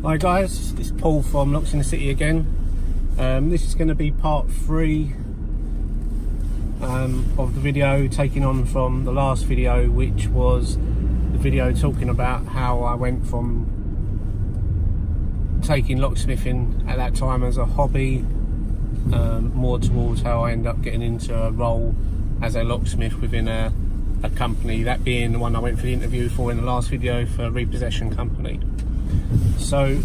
Hi guys, it's Paul from Locks in the City again. This is going to be part 3 of the video, taking on from the last video, which was the video talking about how I went from taking locksmithing at that time as a hobby more towards how I ended up getting into a role as a locksmith within a company, that being the one I went for the interview for in the last video, for a repossession company. So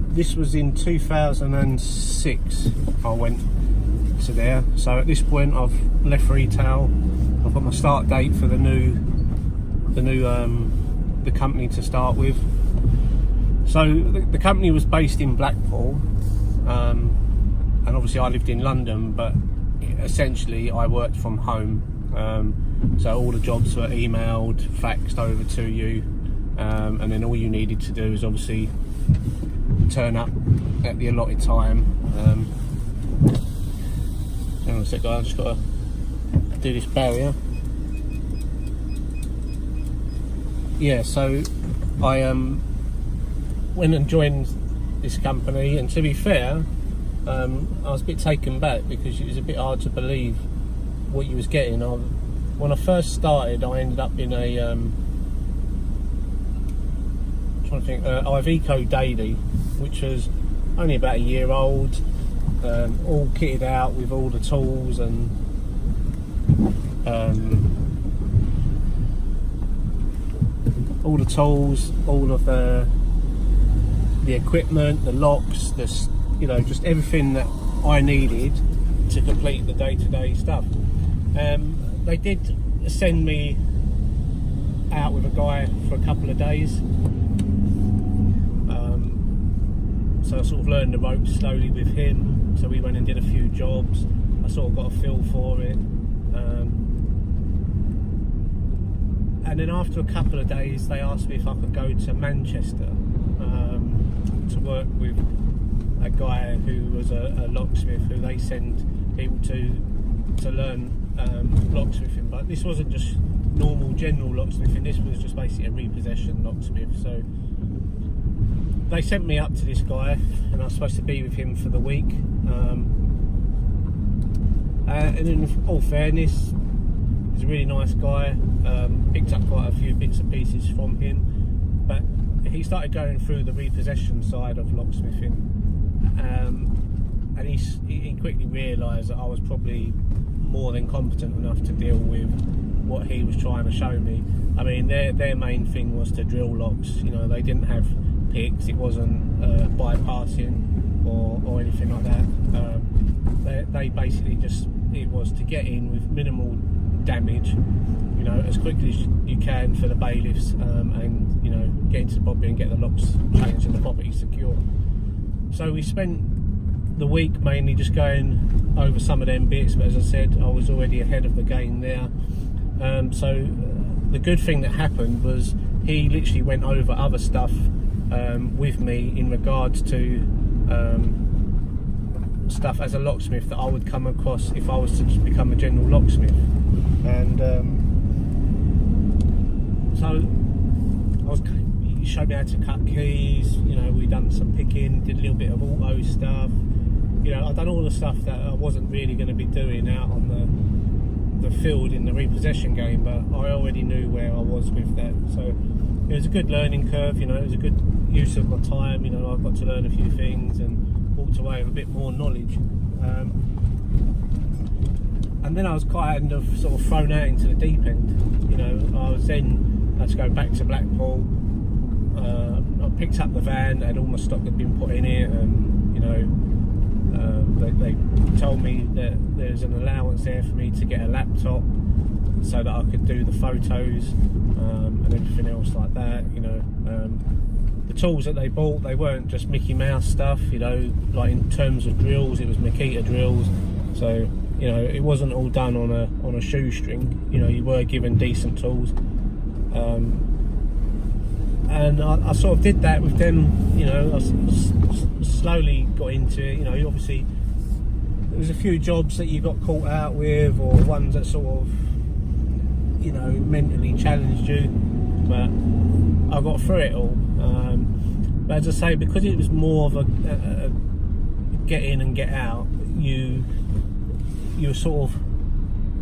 this was in 2006 I went to there. So at this point I've left retail, I've got my start date for the company to start with. So the company was based in Blackpool, and obviously I lived in London, but essentially I worked from home. So all the jobs were emailed, faxed over to you, and then all you needed to do is obviously turn up at the allotted time. Hang on a sec, guys, I just got to do this barrier. Yeah, so I went and joined this company, and to be fair, I was a bit taken back because it was a bit hard to believe what you was getting. When I first started, I ended up in a Iveco Daily, which was only about a year old, all kitted out with all the tools and all of the equipment, the locks, just everything that I needed to complete the day-to-day stuff. They did send me out with a guy for a couple of days, so I sort of learned the ropes slowly with him. So we went and did a few jobs. I sort of got a feel for it, and then after a couple of days they asked me if I could go to Manchester to work with a guy who was a locksmith, who they send people to learn locksmithing. But this wasn't just normal general locksmithing, this was just basically a repossession locksmith. So they sent me up to this guy, and I was supposed to be with him for the week, and in all fairness, he's a really nice guy. Picked up quite a few bits and pieces from him, but he started going through the repossession side of locksmithing, and he quickly realised that I was probably more than competent enough to deal with what he was trying to show me. I mean, their main thing was to drill locks. They didn't have picks, it wasn't bypassing or anything like that. They basically just, it was to get in with minimal damage, as quickly as you can for the bailiffs, and get into the property and get the locks changed and the property secure. So we spent the week mainly just going over some of them bits, but as I said, I was already ahead of the game there. So the good thing that happened was he literally went over other stuff with me in regards to stuff as a locksmith that I would come across if I was to just become a general locksmith. And so he showed me how to cut keys. We done some picking, did a little bit of auto stuff. I've done all the stuff that I wasn't really going to be doing out on the field in the repossession game, but I already knew where I was with that. So it was a good learning curve. It was a good use of my time. I got to learn a few things and walked away with a bit more knowledge. And then I was kind of sort of thrown out into the deep end. I was then had to go back to Blackpool. I picked up the van, and all my stock had been put in it, and they told me that there's an allowance there for me to get a laptop so that I could do the photos and everything else like that. The tools that they bought, they weren't just Mickey Mouse stuff, like in terms of drills, it was Makita drills. So it wasn't all done on a shoestring. You were given decent tools, and I sort of did that with them. I slowly got into it. Obviously there was a few jobs that you got caught out with, or ones that sort of mentally challenged you, but I got through it all. But as I say, because it was more of a get in and get out, you were sort of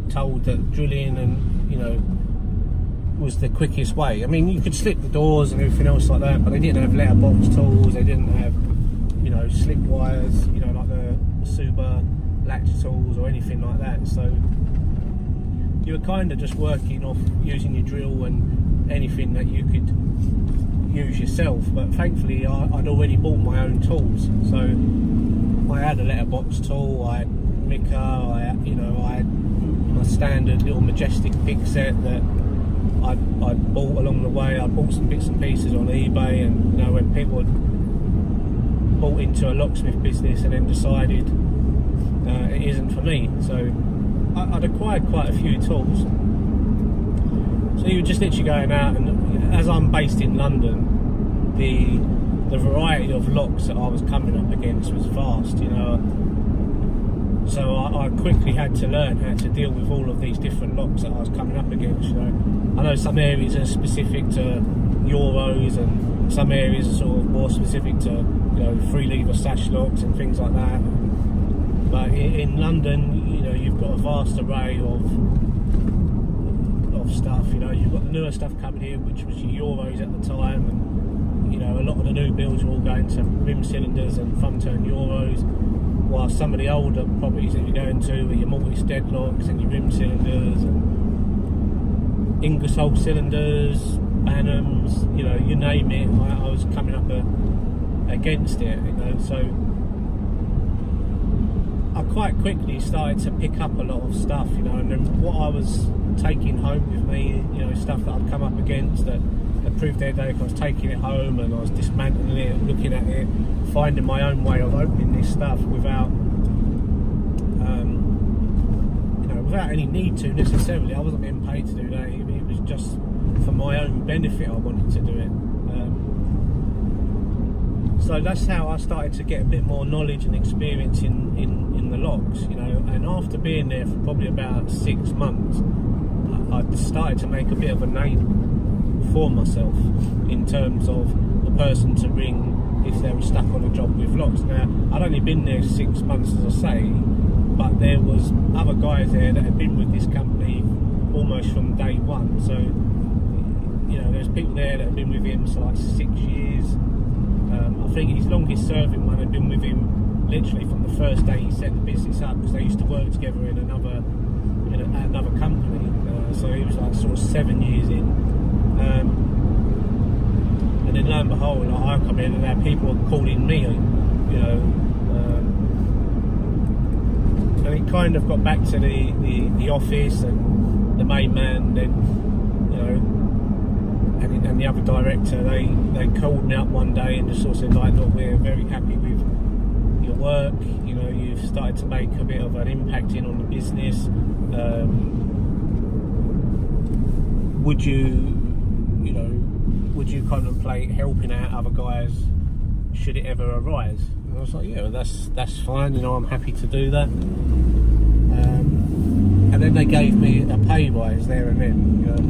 told that drilling and, you know, was the quickest way. I mean, you could slip the doors and everything else like that, but they didn't have letterbox tools, they didn't have, you know, slip wires, you know, like the Suba latch tools or anything like that. So you were kind of just working off using your drill and anything that you could use yourself. But thankfully I'd already bought my own tools, so I had a letterbox tool, I had Mica, I had my standard little Majestic pick set that I'd bought along the way. I bought some bits and pieces on eBay, and you know, when people had bought into a locksmith business and then decided it isn't for me, so I'd acquired quite a few tools. So you were just literally going out, and as I'm based in London, the variety of locks that I was coming up against was vast, you know. So I quickly had to learn how to deal with all of these different locks that I was coming up against. You know, I know some areas are specific to Euros, and some areas are sort of more specific to, you know, 3-lever sash locks and things like that. But in London, you know, you've got a vast array of stuff. You know, you've got the newer stuff coming in, which was your Euros at the time, and you know, a lot of the new builds are all going to rim cylinders and front turn Euros, while some of the older properties that you're going to are your multi-stead locks and your rim cylinders and Ingersoll cylinders, Banhams, you know, you name it. I was coming up against it, you know, so I quite quickly started to pick up a lot of stuff, you know, and then what I was taking home with me, you know, stuff that I'd come up against that proved their day, I was taking it home and I was dismantling it, looking at it, finding my own way of opening this stuff without, you know, without any need to necessarily. I wasn't being paid to do that. It was just for my own benefit I wanted to do it. So that's how I started to get a bit more knowledge and experience in the locks, you know. And after being there for probably about 6 months, I started to make a bit of a name for myself in terms of the person to ring if they were stuck on a job with locks. Now, I'd only been there 6 months, as I say, but there was other guys there that had been with this company almost from day one. So, you know, there's people there that had been with him for like 6 years. I think his longest serving one had been with him literally from the first day he set the business up, because they used to work together in another company. So he was like sort of 7 years in. And then lo and behold, I come in and now people are calling me, you know, and it kind of got back to the office and the main man, then, you know, and the other director, they called me up one day and just sort of said, like, look, we're very happy with your work, you know, you've started to make a bit of an impact on the business, would you contemplate helping out other guys should it ever arise? And I was like, yeah, that's fine, you know, I'm happy to do that. And then they gave me a pay rise there and then, you know.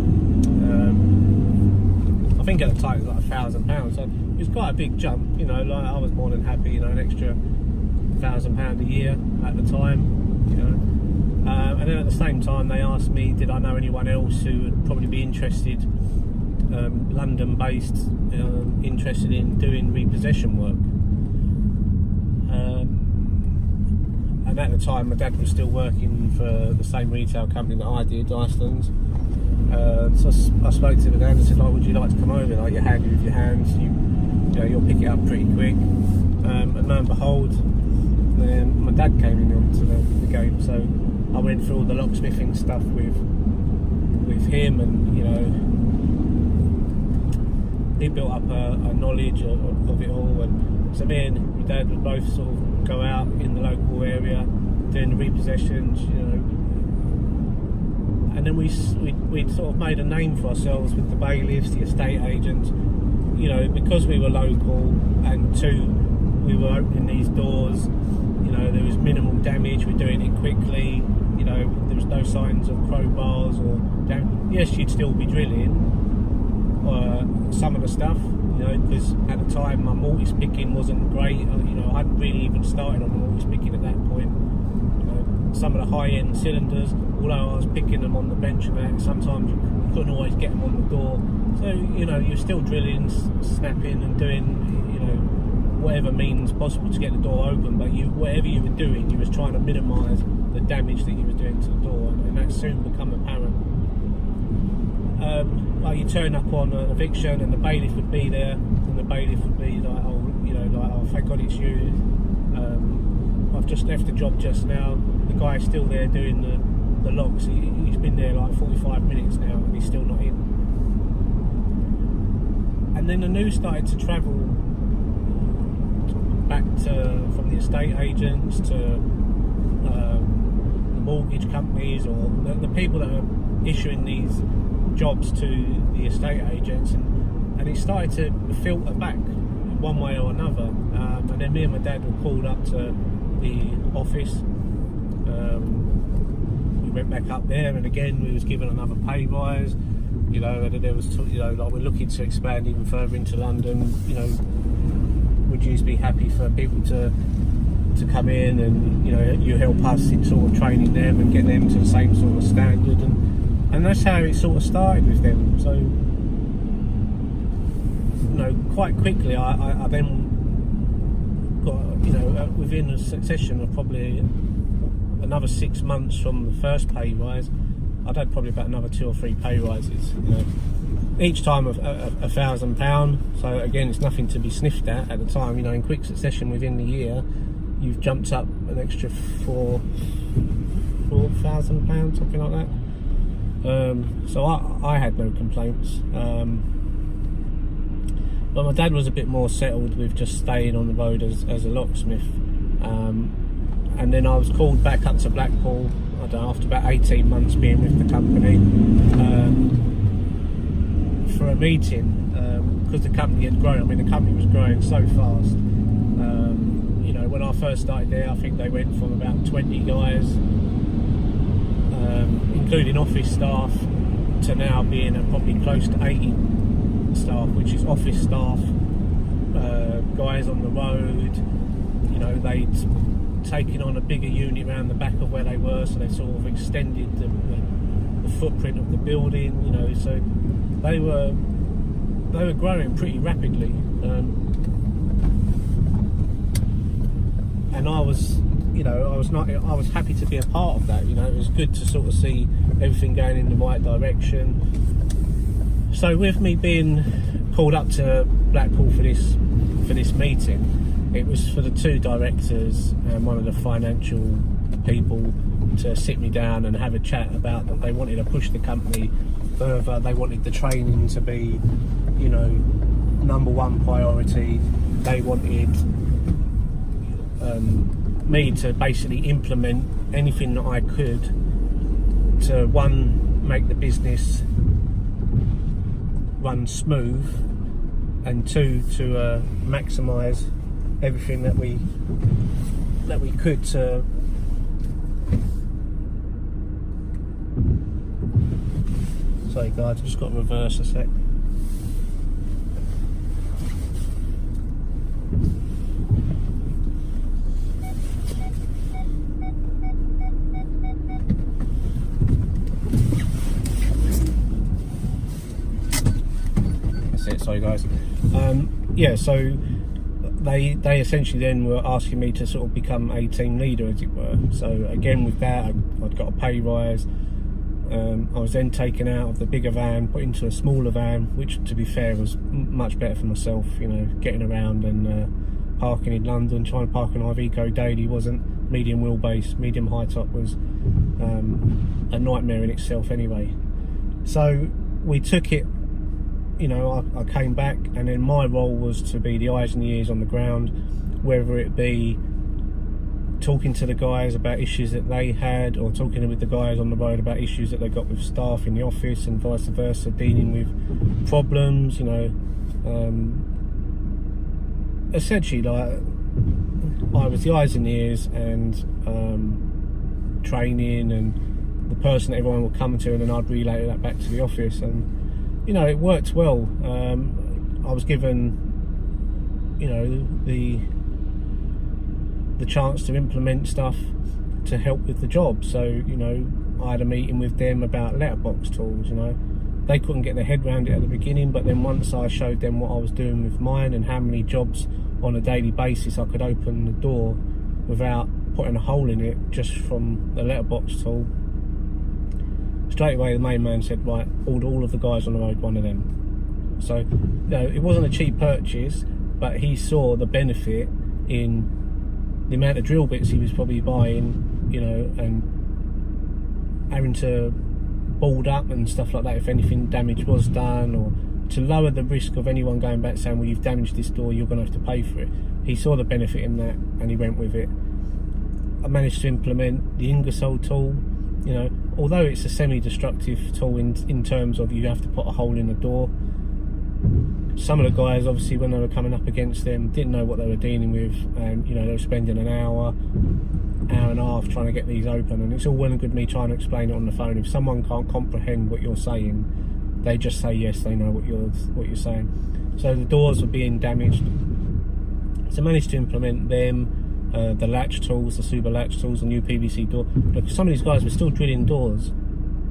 I think at the time it was like £1,000, so it was quite a big jump, you know. Like, I was more than happy, you know, an extra £1,000 a year at the time, you know. And then at the same time they asked me, did I know anyone else who would probably be interested, London based, interested in doing repossession work. And at the time my dad was still working for the same retail company that I did, Iceland's. So I spoke to the dad and said, like, would you like to come over? Like, you're handy with your hands, you know, you'll pick it up pretty quick. And lo and behold, then my dad came in onto the game, so I went through all the locksmithing stuff with him, and, you know, he built up a knowledge of it all. And so me and my dad would both sort of go out in the local area doing the repossessions, you know. And then we sort of made a name for ourselves with the bailiffs, the estate agents, you know, because we were local, and two, we were opening these doors, you know, there was minimal damage, we're doing it quickly, you know, there was no signs of crowbars or damage. Yes, you'd still be drilling, some of the stuff, because at the time my mortise picking wasn't great. I hadn't really even started on the mortise picking at that point. Some of the high-end cylinders, although I was picking them on the bench and that, sometimes you couldn't always get them on the door. So you're still drilling, snapping, and doing whatever means possible to get the door open. But whatever you were doing, you was trying to minimise the damage that you was doing to the door, and that soon become apparent. Like you turn up on an eviction and the bailiff would be there, and the bailiff would be like, oh, thank God it's you. I've just left the job just now. The guy's still there doing the locks. He's been there like 45 minutes now and he's still not in. And then the news started to travel back from the estate agents to the mortgage companies, or the people that are issuing these jobs to the estate agents, and it started to filter back one way or another. And then me and my dad were called up to the office. We went back up there, and again we was given another pay rise. And there was like we're looking to expand even further into London. Would you be happy for people to come in and you help us in sort of training them and get them to the same sort of standard, and that's how it sort of started with them. So quite quickly I then got within a succession of probably another 6 months from the first pay rise, I'd had probably about another 2 or 3 pay rises, each time of £1,000. So again, it's nothing to be sniffed at the time. In quick succession within the year, you've jumped up an extra £4,000, something like that. So I had no complaints. But my dad was a bit more settled with just staying on the road as a locksmith. And then I was called back up to Blackpool, I don't know, after about 18 months being with the company, for a meeting, because the company had grown. I mean, the company was growing so fast. When I first started there, I think they went from about 20 guys, including office staff, to now being probably close to 80 staff, which is office staff, guys on the road. They'd taken on a bigger unit around the back of where they were, so they sort of extended the footprint of the building. So they were growing pretty rapidly, and I was happy to be a part of that. It was good to sort of see everything going in the right direction. So with me being called up to Blackpool for this meeting, it was for the 2 directors and one of the financial people to sit me down and have a chat about that they wanted to push the company further. They wanted the training to be, number one priority. They wanted me to basically implement anything that I could to, one, make the business run smooth, and 2, to maximise everything that we could to sorry guys, I've just got to reverse a sec. That's it, sorry guys. So they essentially then were asking me to sort of become a team leader, as it were. So again, with that, I'd got a pay rise. I was then taken out of the bigger van, put into a smaller van, which, to be fair, was much better for myself. Getting around and parking in London, trying to park an Iveco daily wasn't. Medium wheelbase, medium high top was a nightmare in itself anyway. So we took it. I came back, and then my role was to be the eyes and the ears on the ground, whether it be talking to the guys about issues that they had, or talking with the guys on the road about issues that they got with staff in the office, and vice versa, dealing with problems. Essentially, like, I was the eyes and the ears, and training, and the person that everyone would come to, and then I'd relay that back to the office. And you know, it worked well. I was given, you know, the chance to implement stuff to help with the job. So, you know, I had a meeting with them about letterbox tools. You know, they couldn't get their head around it at the beginning, but then once I showed them what I was doing with mine and how many jobs on a daily basis I could open the door without putting a hole in it just from the letterbox tool, straight away the main man said, right, all of the guys on the road, one of them. So, you know, it wasn't a cheap purchase, but he saw the benefit in the amount of drill bits he was probably buying, you know, and having to board up and stuff like that if anything damage was done, or to lower the risk of anyone going back saying, well, you've damaged this door, you're going to have to pay for it. He saw the benefit in that and he went with it. I managed to implement the Ingersoll tool. You know, although it's a semi-destructive tool in terms of you have to put a hole in the door, some of the guys, obviously, when they were coming up against them, didn't know what they were dealing with, and, you know, they were spending an hour and a half trying to get these open, and it's all well and good me trying to explain it on the phone. If someone can't comprehend what you're saying, they just say yes, they know what you're saying. So the doors were being damaged, so I managed to implement them. The latch tools, the super latch tools, the new PVC door. Look, some of these guys were still drilling doors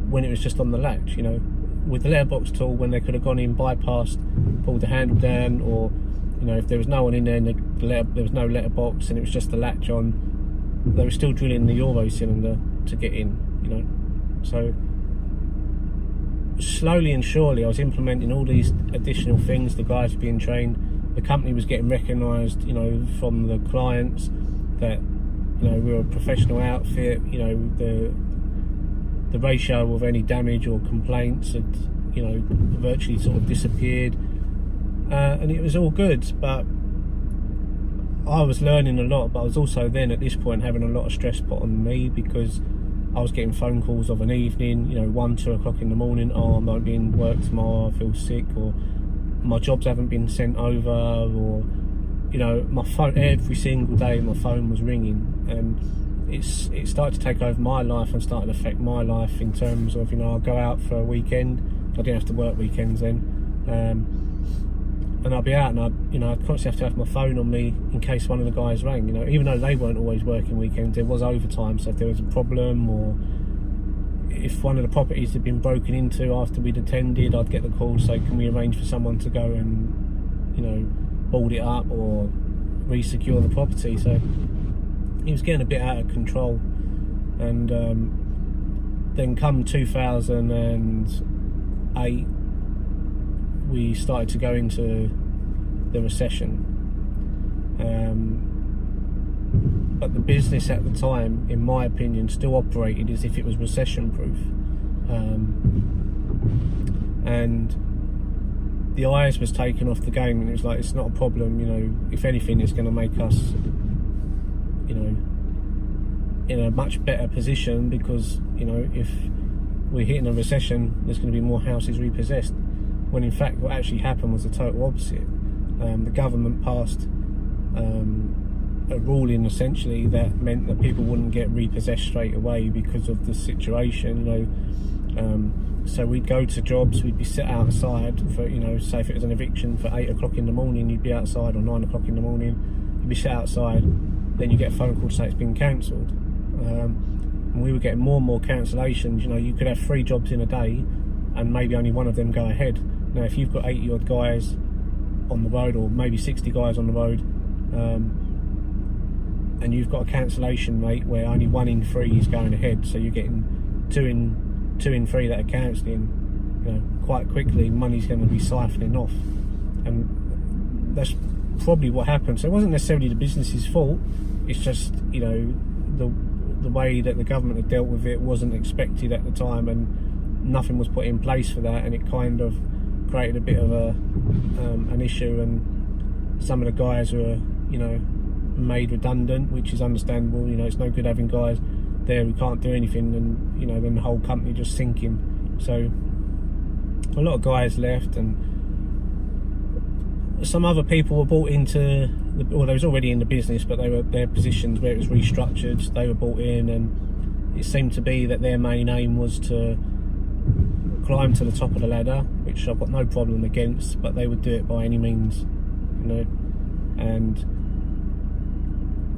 when it was just on the latch, you know. With the letterbox tool, when they could have gone in, bypassed, pulled the handle down, or, you know, if there was no one in there and there was no letterbox and it was just the latch on, they were still drilling the Euro cylinder to get in, you know. So slowly and surely I was implementing all these additional things. The guys were being trained, the company was getting recognised, you know, from the clients that, you know, we were a professional outfit. You know, the ratio of any damage or complaints had, you know, virtually sort of disappeared, and it was all good. But I was learning a lot, but I was also then at this point having a lot of stress put on me, because I was getting phone calls of an evening, you know, 1, 2 o'clock in the morning, oh, I might be in work tomorrow, I feel sick, or my jobs haven't been sent over, or, you know, my phone, every single day my phone was ringing, and it started to take over my life and started to affect my life in terms of, you know, I'll go out for a weekend, I didn't have to work weekends then, and I'd be out and I'd constantly have to have my phone on me in case one of the guys rang, you know, even though they weren't always working weekends, there was overtime, so if there was a problem, or if one of the properties had been broken into after we'd attended, I'd get the call, say, can we arrange for someone to go and, you know, board it up or re-secure the property. So it was getting a bit out of control, and then come 2008 we started to go into the recession, but the business at the time, in my opinion, still operated as if it was recession proof, and the eyes was taken off the game, and it was like, it's not a problem, you know, if anything it's going to make us, you know, in a much better position, because, you know, if we're hitting a recession there's going to be more houses repossessed, when in fact what actually happened was the total opposite. The government passed a ruling essentially that meant that people wouldn't get repossessed straight away because of the situation, you know. So we'd go to jobs, we'd be set outside for, you know, say if it was an eviction for 8 o'clock in the morning, you'd be outside, or 9 o'clock in the morning, you'd be set outside, then you get a phone call to say it's been cancelled. And we were getting more and more cancellations. You know, you could have 3 jobs in a day and maybe only one of them go ahead. Now if you've got 80 odd guys on the road, or maybe 60 guys on the road, and you've got a cancellation rate where only 1 in 3 is going ahead, so you're getting 2 in 3 that are cancelling, you know, quite quickly money's going to be siphoning off, and that's probably what happened. So it wasn't necessarily the business's fault, it's just, you know, the way that the government had dealt with it wasn't expected at the time, and nothing was put in place for that, and it kind of created a bit of an issue, and some of the guys were, you know, made redundant, which is understandable. You know, it's no good having guys there who can't do anything, and, you know, then the whole company just sinking. So a lot of guys left, and some other people were brought into well, they was already in the business, but they were their positions where it was restructured, they were brought in, and it seemed to be that their main aim was to climb to the top of the ladder, which I've got no problem against, but they would do it by any means, you know. And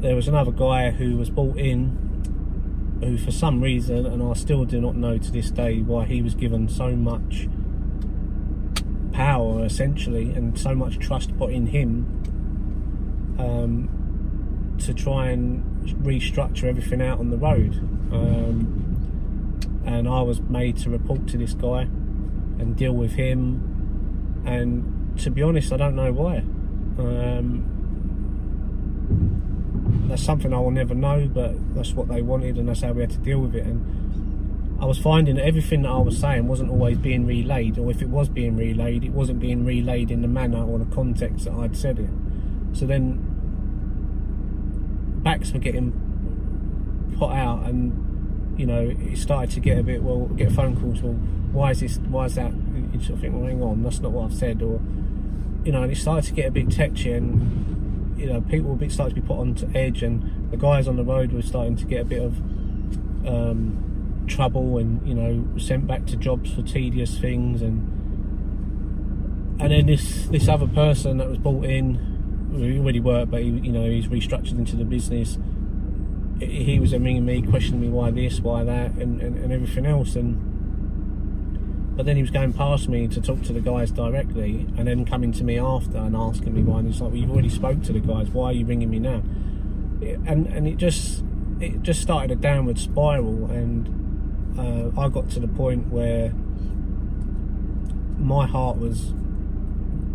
there was another guy who was brought in, who for some reason, and I still do not know to this day why he was given so much power essentially and so much trust put in him, to try and restructure everything out on the road. And I was made to report to this guy and deal with him, and to be honest, I don't know why. That's something I will never know, but that's what they wanted and that's how we had to deal with it. And I was finding that everything that I was saying wasn't always being relayed, or if it was being relayed, it wasn't being relayed in the manner or the context that I'd said it. So then backs were getting put out, and you know, it started to get a bit, well, get phone calls, well, why is this, why is that? You sort of think, well, hang on, that's not what I've said, or, you know, and it started to get a bit tetchy, and, you know, people were started to be put onto edge, and the guys on the road were starting to get a bit of trouble, and, you know, sent back to jobs for tedious things, and then this other person that was brought in, he already worked, but he, you know, he's restructured into the business. He was ringing me, questioning me why this, why that, and everything else. But then he was going past me to talk to the guys directly, and then coming to me after and asking me why. And it's like, well, you've already spoke to the guys. Why are you ringing me now? And it just started a downward spiral, and I got to the point where my heart was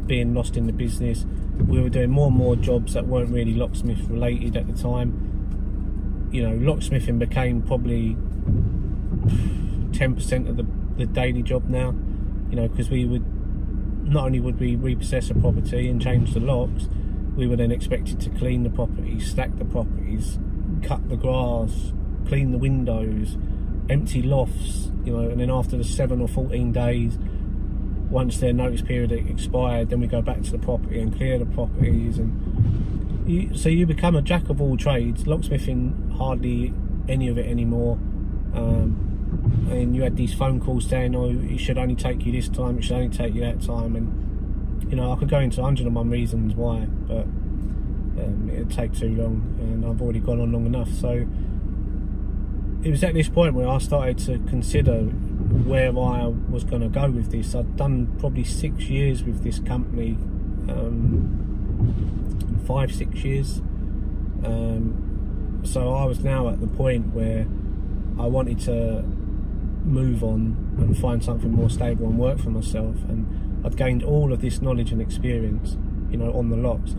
being lost in the business. We were doing more and more jobs that weren't really locksmith related at the time. You know, locksmithing became probably 10% of the daily job now, you know, because we would, not only would we repossess a property and change the locks, we were then expected to clean the property, stack the properties, cut the grass, clean the windows, empty lofts, you know, and then after the 7 or 14 days, once their notice period expired, then we go back to the property and clear the properties. And so you become a jack of all trades. Locksmithing, hardly any of it anymore. And you had these phone calls saying, oh, it should only take you this time, it should only take you that time. And, you know, I could go into 101 reasons why, but it'd take too long, and I've already gone on long enough. So it was at this point where I started to consider where I was going to go with this. I'd done probably 6 years with this company, 5-6 years. So I was now at the point where I wanted to move on and find something more stable and work for myself. And I'd gained all of this knowledge and experience, you know, on the locks,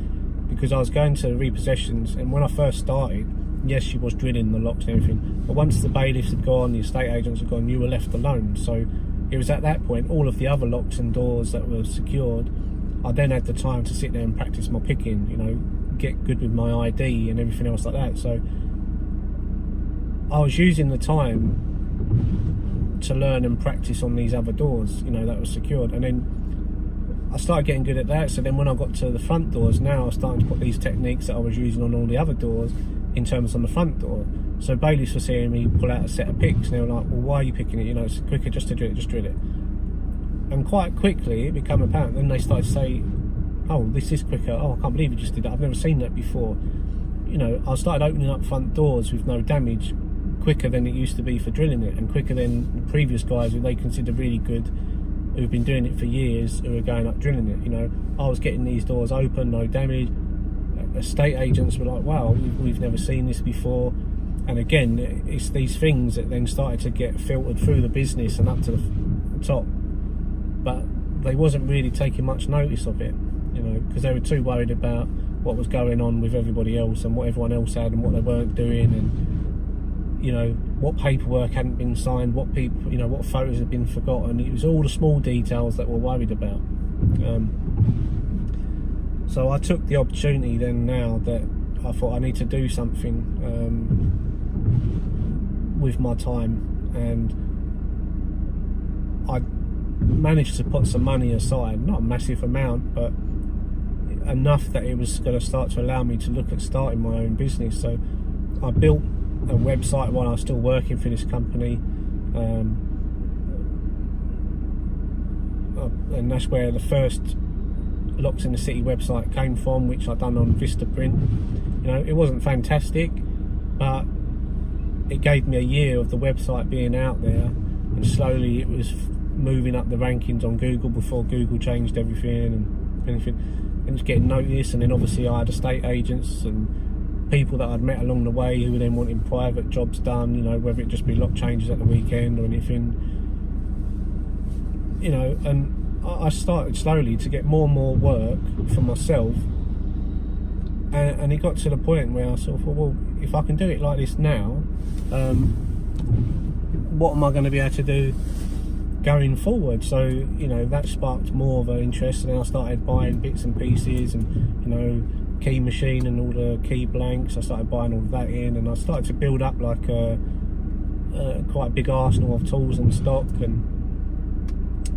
because I was going to repossessions. And when I first started, yes, she was drilling the locks and everything, but once the bailiffs had gone, the estate agents had gone, you were left alone. So it was at that point, all of the other locks and doors that were secured, I then had the time to sit there and practice my picking, you know, get good with my ID and everything else like that. So I was using the time to learn and practice on these other doors, you know, that was secured. And then I started getting good at that. So then when I got to the front doors, now I was starting to put these techniques that I was using on all the other doors in terms on the front door. So bailiffs were seeing me pull out a set of picks, and they were like, well, why are you picking it? You know, it's quicker just to drill it, just drill it. And quite quickly it became apparent. Then they started to say, oh, this is quicker. Oh, I can't believe you just did that. I've never seen that before. You know, I started opening up front doors with no damage quicker than it used to be for drilling it, and quicker than the previous guys who they considered really good, who've been doing it for years, who were going up drilling it. You know, I was getting these doors open, no damage. Estate agents were like, wow, we've never seen this before. And again, it's these things that then started to get filtered through the business and up to the top, but they wasn't really taking much notice of it, you know, because they were too worried about what was going on with everybody else and what everyone else had and what they weren't doing, and, you know, what paperwork hadn't been signed, what people, you know, what photos had been forgotten. It was all the small details that we're worried about. So I took the opportunity then, now that I thought I need to do something with my time, and I managed to put some money aside, not a massive amount, but enough that it was going to start to allow me to look at starting my own business. So I built a website while I was still working for this company, and that's where the first Locks in the City website came from, which I done on Vistaprint. You know, it wasn't fantastic, but it gave me a year of the website being out there, and slowly it was moving up the rankings on Google before Google changed everything and anything, and it's getting noticed. And then obviously I had estate agents and people that I'd met along the way who were then wanting private jobs done, you know, whether it just be lock changes at the weekend or anything, you know. And I started slowly to get more and more work for myself, and it got to the point where I sort of thought, well, if I can do it like this now, what am I going to be able to do going forward? So, you know, that sparked more of an interest, and then I started buying bits and pieces, and, you know, key machine and all the key blanks. I started buying all of that in, and I started to build up like a quite a big arsenal of tools and stock and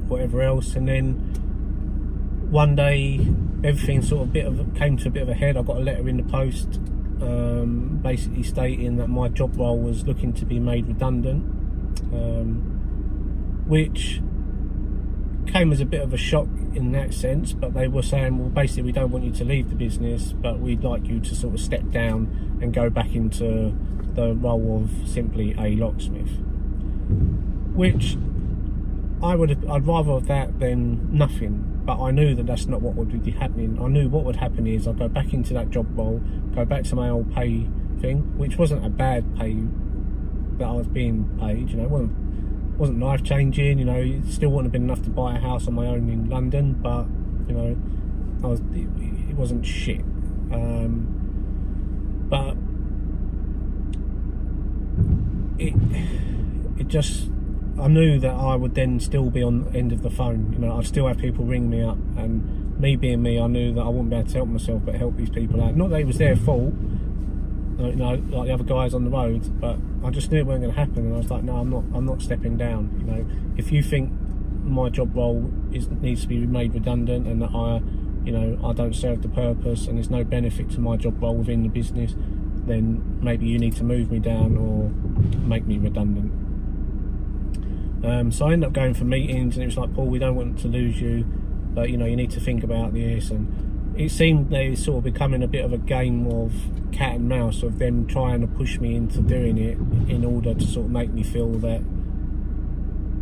whatever else. And then one day everything sort of came to a bit of a head. I got a letter in the post basically stating that my job role was looking to be made redundant, which came as a bit of a shock in that sense. But they were saying, well, basically, we don't want you to leave the business, but we'd like you to sort of step down and go back into the role of simply a locksmith, which I'd rather have that than nothing. But I knew that that's not what would be happening. I knew what would happen is I'd go back into that job role, go back to my old pay thing, which wasn't a bad pay that I was being paid. You know, it wasn't life changing. You know, it still wouldn't have been enough to buy a house on my own in London, but you know, it wasn't shit. But it just, I knew that I would then still be on the end of the phone. You know, I'd still have people ring me up, and me being me, I knew that I wouldn't be able to help myself but help these people out. Not that it was their fault, you know, like the other guys on the road, but I just knew it wasn't going to happen. And I was like, no, I'm not stepping down. You know, if you think my job role needs to be made redundant, and that I don't serve the purpose and there's no benefit to my job role within the business, then maybe you need to move me down or make me redundant. So I ended up going for meetings, and it was like, Paul, we don't want to lose you, but you know, you need to think about this. And it seemed they sort of becoming a bit of a game of cat and mouse, of them trying to push me into doing it in order to sort of make me feel that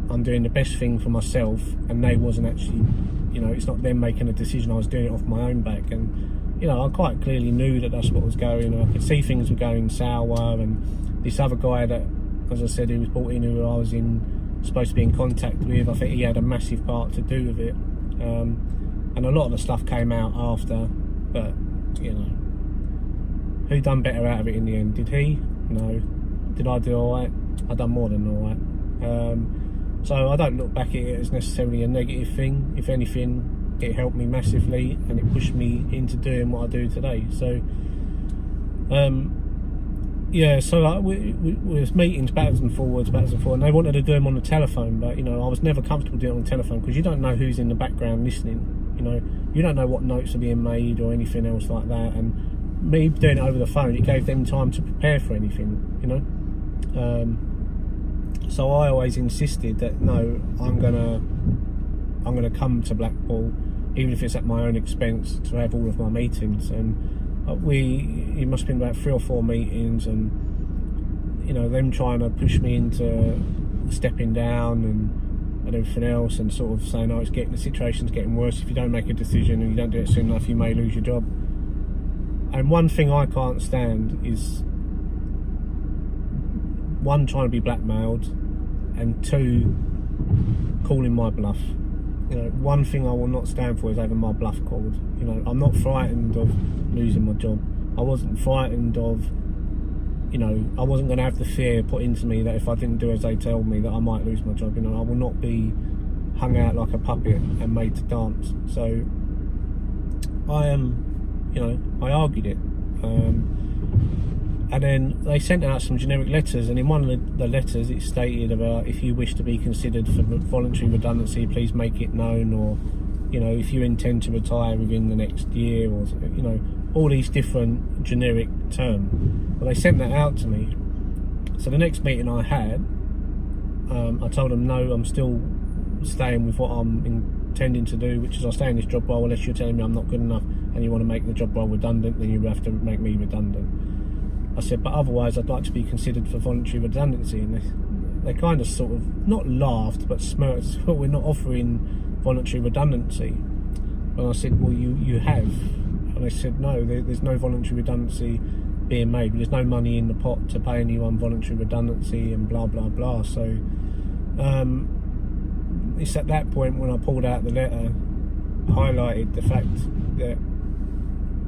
I'm doing the best thing for myself, and they wasn't actually, you know, it's not them making a decision, I was doing it off my own back. And you know, I quite clearly knew that that's what was going on. I could see things were going sour, and this other guy that, as I said, who was brought in, who I was supposed to be in contact with, I think he had a massive part to do with it. And a lot of the stuff came out after, but you know, who done better out of it in the end? Did he? No. Did I do alright? I done more than alright. So I don't look back at it as necessarily a negative thing. If anything, it helped me massively, and it pushed me into doing what I do today. So yeah, so we was meetings backwards and forwards, and they wanted to do them on the telephone, but you know, I was never comfortable doing it on the telephone, because you don't know who's in the background listening. You know, you don't know what notes are being made or anything else like that. And me doing it over the phone, it gave them time to prepare for anything, you know. So I always insisted that no, I'm gonna come to Blackpool, even if it's at my own expense, to have all of my meetings. And it must have been about 3 or 4 meetings, and you know, them trying to push me into stepping down and everything else, and sort of saying, oh, the situation's getting worse. If you don't make a decision and you don't do it soon enough, you may lose your job. And one thing I can't stand is, one, trying to be blackmailed, and 2, calling my bluff. You know, one thing I will not stand for is having my bluff called. You know, I'm not frightened of losing my job. I wasn't frightened of, you know, I wasn't going to have the fear put into me that if I didn't do as they told me that I might lose my job. You know, I will not be hung out like a puppet and made to dance. So I argued it. And then they sent out some generic letters, and in one of the letters it stated about, if you wish to be considered for voluntary redundancy, please make it known, or you know, if you intend to retire within the next year, or you know, all these different generic terms. But they sent that out to me. So the next meeting I had, I told them no, I'm still staying with what I'm tending to do, which is I stay in this job role unless you're telling me I'm not good enough and you want to make the job role redundant, then you have to make me redundant. I said, but otherwise I'd like to be considered for voluntary redundancy. And they kind of sort of, not laughed, but smirked, well, we're not offering voluntary redundancy. And I said, well, you have. And they said, no, there's no voluntary redundancy being made. There's no money in the pot to pay anyone voluntary redundancy and blah, blah, blah. So it's at that point when I pulled out the letter, highlighted the fact that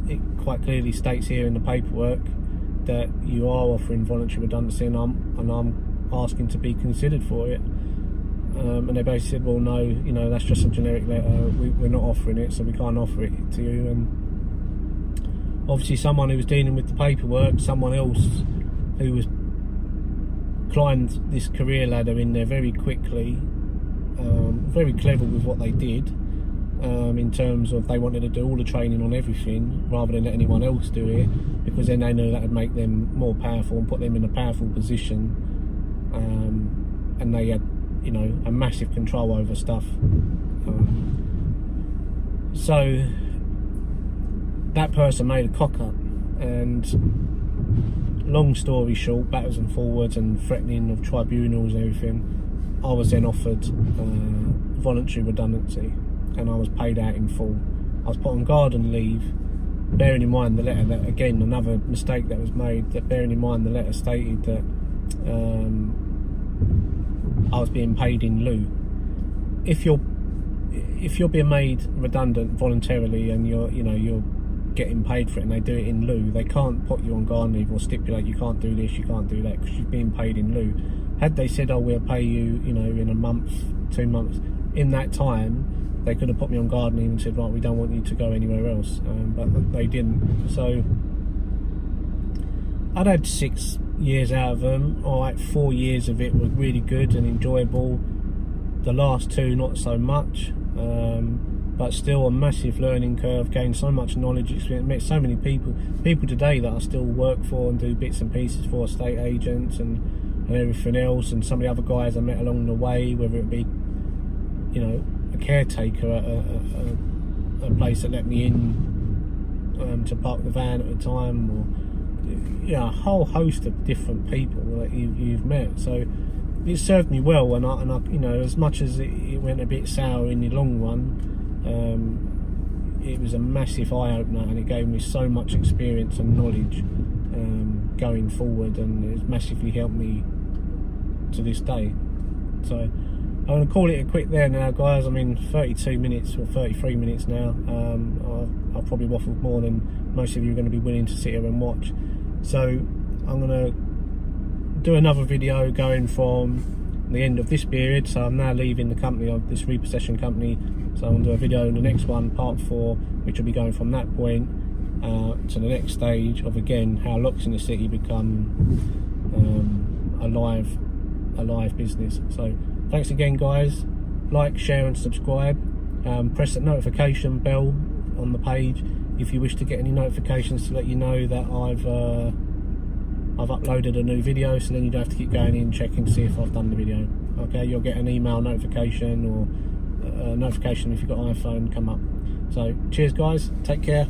it quite clearly states here in the paperwork that you are offering voluntary redundancy, and I'm asking to be considered for it. And they basically said, well, no, you know, that's just a generic letter, we're not offering it, so we can't offer it to you. And obviously someone who was dealing with the paperwork, someone else who was climbed this career ladder in there very quickly, very clever with what they did, in terms of they wanted to do all the training on everything rather than let anyone else do it, because then they knew that would make them more powerful and put them in a powerful position, and they had, you know, a massive control over stuff. So that person made a cock up, and long story short, backwards and forwards and threatening of tribunals and everything, I was then offered voluntary redundancy, and I was paid out in full. I was put on garden leave, bearing in mind the letter that, again, another mistake that was made, that bearing in mind the letter stated that I was being paid in lieu. If you're being made redundant voluntarily and you're getting paid for it, and they do it in lieu, they can't put you on garden leave or stipulate you can't do this, you can't do that, because you're being paid in lieu. Had they said, oh, we'll pay you, you know, in a month, 2 months, in that time they could have put me on garden leave and said, right, we don't want you to go anywhere else, but they didn't. So I'd had 6 years out of them. Alright, 4 years of it were really good and enjoyable. The last 2 not so much, but still a massive learning curve. Gained so much knowledge, experience, met so many people today that I still work for and do bits and pieces for, estate agents and everything else, and some of the other guys I met along the way, whether it be, you know, a caretaker at a place that let me in to park the van at the time, or, you know, a whole host of different people that you've met. So it served me well, and I you know, as much as it went a bit sour in the long run, it was a massive eye-opener, and it gave me so much experience and knowledge going forward, and it's massively helped me to this day. So I'm going to call it a quit there now, guys. I'm in 32 minutes or 33 minutes now. I've probably waffled more than most of you are going to be willing to sit here and watch. So I'm going to do another video going from the end of this period. So I'm now leaving the company, of this repossession company. So I'm going to do a video in the next one, part 4, which will be going from that point to the next stage of, again, how Locks in the City become a live business. So thanks again, guys. Like, share and subscribe. Press that notification bell on the page if you wish to get any notifications to let you know that I've uploaded a new video, so then you don't have to keep going in checking to see if I've done the video. Okay, you'll get an email notification or a notification if you've got an iPhone come up. So cheers, guys, take care.